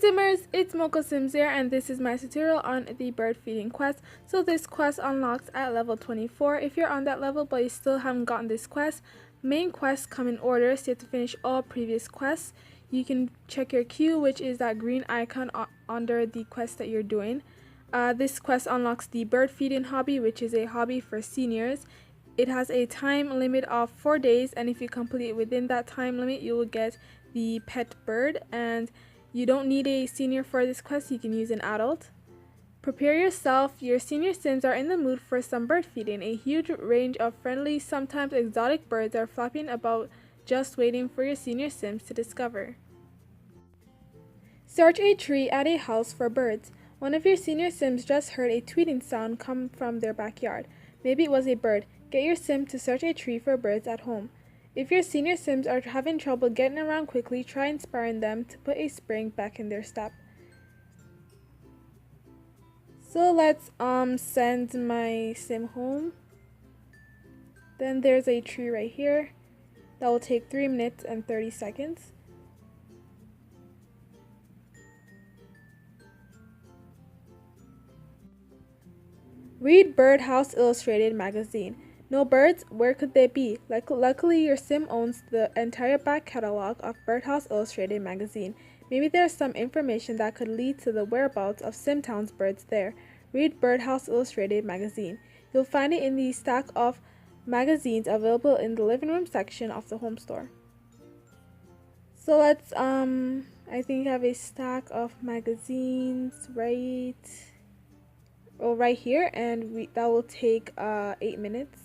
Simmers, it's Mocha Sims here, and this is my tutorial on the bird feeding quest. So this quest unlocks at level 24. If you're on that level but you still haven't gotten this quest, main quests come in order, so you have to finish all previous quests. You can check your queue, which is that green icon under the quest that you're doing. This quest unlocks the bird feeding hobby, which is a hobby for seniors. It has a time limit of 4 days, and if you complete it within that time limit, you will get the pet bird. And you don't need a senior for this quest, you can use an adult. Prepare yourself, your senior sims are in the mood for some bird feeding. A huge range of friendly, sometimes exotic birds are flapping about, just waiting for your senior sims to discover. Search a tree at a house for birds. One of your senior sims just heard a tweeting sound come from their backyard. Maybe it was a bird. Get your sim to search a tree for birds at home. If your senior sims are having trouble getting around quickly, try inspiring them to put a spring back in their step. So let's send my sim home. Then there's a tree right here. That will take 3 minutes and 30 seconds. Read Birdhouse Illustrated magazine. No birds? Where could they be? Luckily, your sim owns the entire back catalog of Birdhouse Illustrated magazine. Maybe there's some information that could lead to the whereabouts of Simtown's birds there. Read Birdhouse Illustrated magazine. You'll find it in the stack of magazines available in the living room section of the home store. So let's I think I have a stack of magazines right here, and that will take 8 minutes.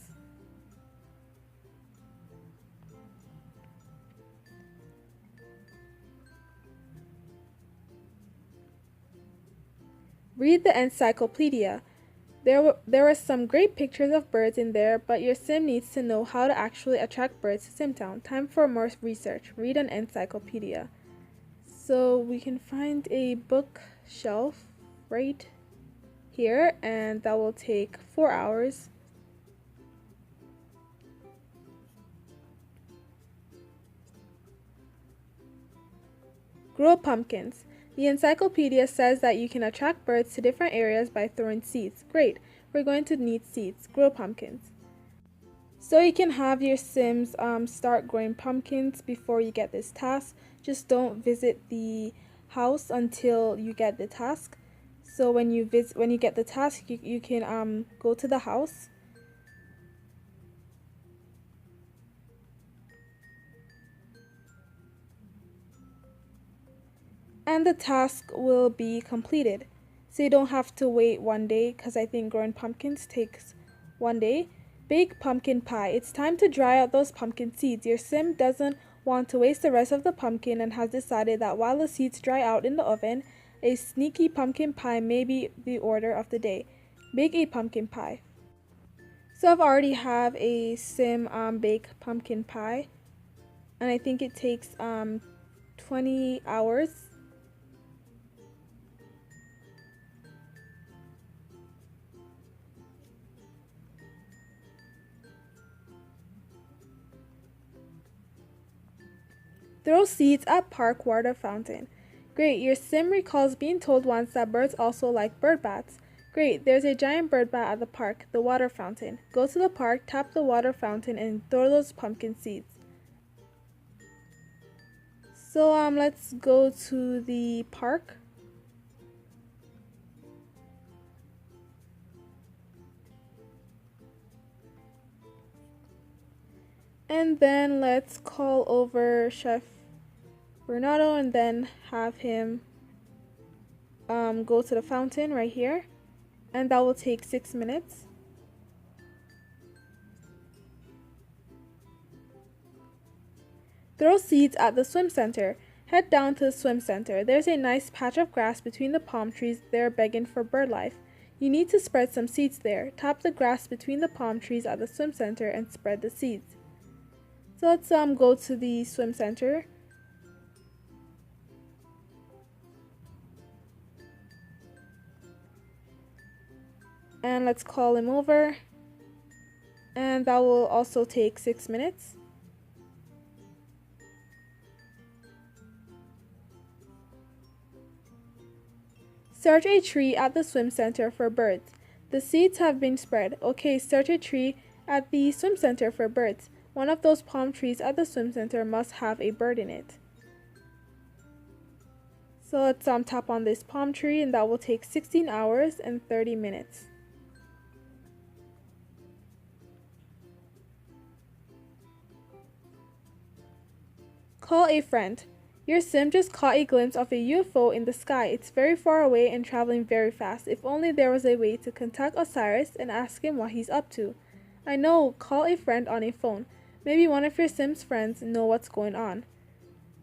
Read the encyclopedia. There were some great pictures of birds in there, but your sim needs to know how to actually attract birds to Simtown. Time for more research. Read an encyclopedia. So we can find a bookshelf right here, and that will take 4 hours. Grow pumpkins. The encyclopedia says that you can attract birds to different areas by throwing seeds. Great, we're going to need seeds. Grow pumpkins. So you can have your sims start growing pumpkins before you get this task. Just don't visit the house until you get the task. So when you get the task, you can go to the house. And the task will be completed. So you don't have to wait 1 day, because I think growing pumpkins takes 1 day. Bake pumpkin pie. It's time to dry out those pumpkin seeds. Your sim doesn't want to waste the rest of the pumpkin and has decided that while the seeds dry out in the oven, a sneaky pumpkin pie may be the order of the day. Bake a pumpkin pie. So I've already have a sim bake pumpkin pie, and I think it takes 20 hours. Throw seeds at park water fountain. Great, your sim recalls being told once that birds also like bird baths. Great, there's a giant bird bath at the park, the water fountain. Go to the park, tap the water fountain, and throw those pumpkin seeds. So let's go to the park. And then let's call over Chef Bernardo and then have him go to the fountain right here, and that will take 6 minutes. Throw seeds at the swim center. Head down to the swim center. There's a nice patch of grass between the palm trees. They're begging for bird life. You need to spread some seeds there. Tap the grass between the palm trees at the swim center and spread the seeds. So let's go to the swim center. And let's call him over. And that will also take 6 minutes. Search a tree at the swim center for birds. The seeds have been spread. Okay, search a tree at the swim center for birds. One of those palm trees at the swim center must have a bird in it. So let's tap on this palm tree, and that will take 16 hours and 30 minutes. Call a friend. Your sim just caught a glimpse of a UFO in the sky. It's very far away and traveling very fast. If only there was a way to contact Osiris and ask him what he's up to. I know, call a friend on a phone. Maybe one of your sim's friends know what's going on.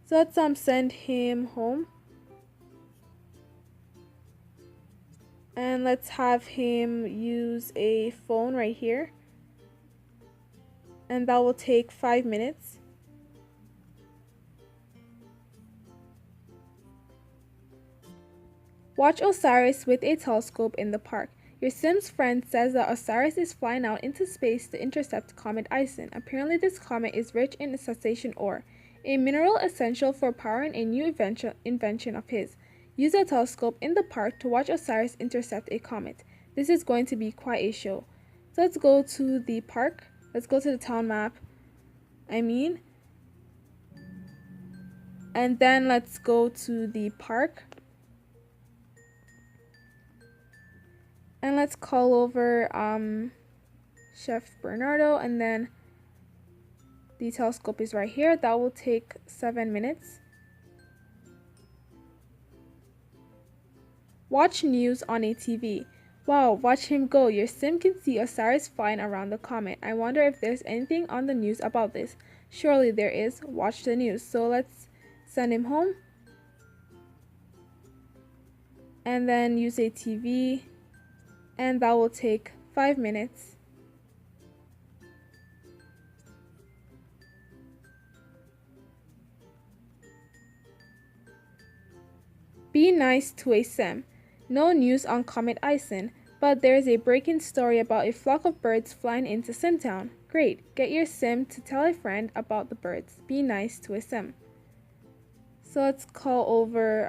So let's send him home. And let's have him use a phone right here. And that will take 5 minutes. Watch Osiris with a telescope in the park. Your sim's friend says that Osiris is flying out into space to intercept Comet Ison. Apparently this comet is rich in cessation ore, a mineral essential for powering a new invention of his. Use a telescope in the park to watch Osiris intercept a comet. This is going to be quite a show. So let's go to the park. Let's go to the town map. And then let's go to the park. And let's call over Chef Bernardo, and then the telescope is right here. That will take 7 minutes. Watch news on a TV. Wow, watch him go. Your sim can see Osiris flying around the comet. I wonder if there's anything on the news about this. Surely there is. Watch the news. So let's send him home. And then use a TV. And that will take 5 minutes. Be nice to a sim. No news on Comet Ison, but there's a breaking story about a flock of birds flying into Simtown. Great, get your sim to tell a friend about the birds. Be nice to a sim. So let's call over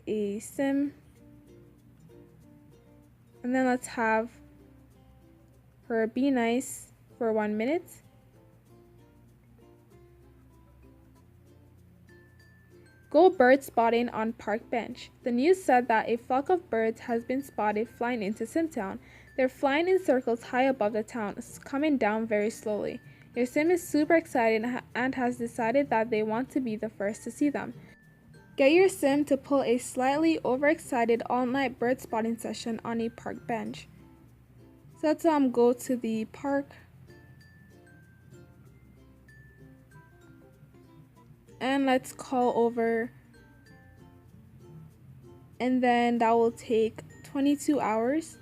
a sim. And then let's have her be nice for 1 minute. Go bird spotting on park bench. The news said that a flock of birds has been spotted flying into Simtown. They're flying in circles high above the town, coming down very slowly. Your sim is super excited and has decided that they want to be the first to see them. Get your sim to pull a slightly overexcited all-night bird spotting session on a park bench. So let's go to the park. And let's call over. And then that will take 22 hours.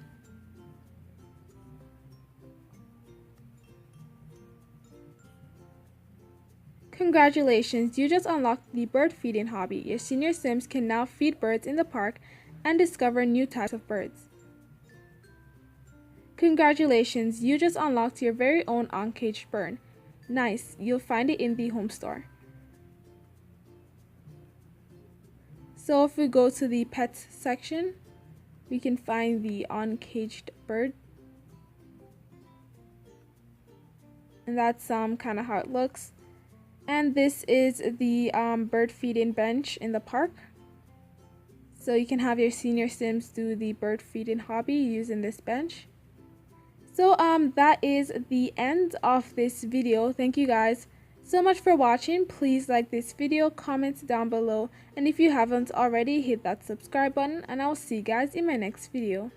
Congratulations, you just unlocked the bird feeding hobby. Your senior sims can now feed birds in the park and discover new types of birds. Congratulations, you just unlocked your very own uncaged bird. Nice, you'll find it in the home store. So if we go to the pets section, we can find the uncaged bird. And that's kind of how it looks. And this is the bird feeding bench in the park. So you can have your senior sims do the bird feeding hobby using this bench. So that is the end of this video. Thank you guys so much for watching. Please like this video, comment down below, and if you haven't already, hit that subscribe button, and I'll see you guys in my next video.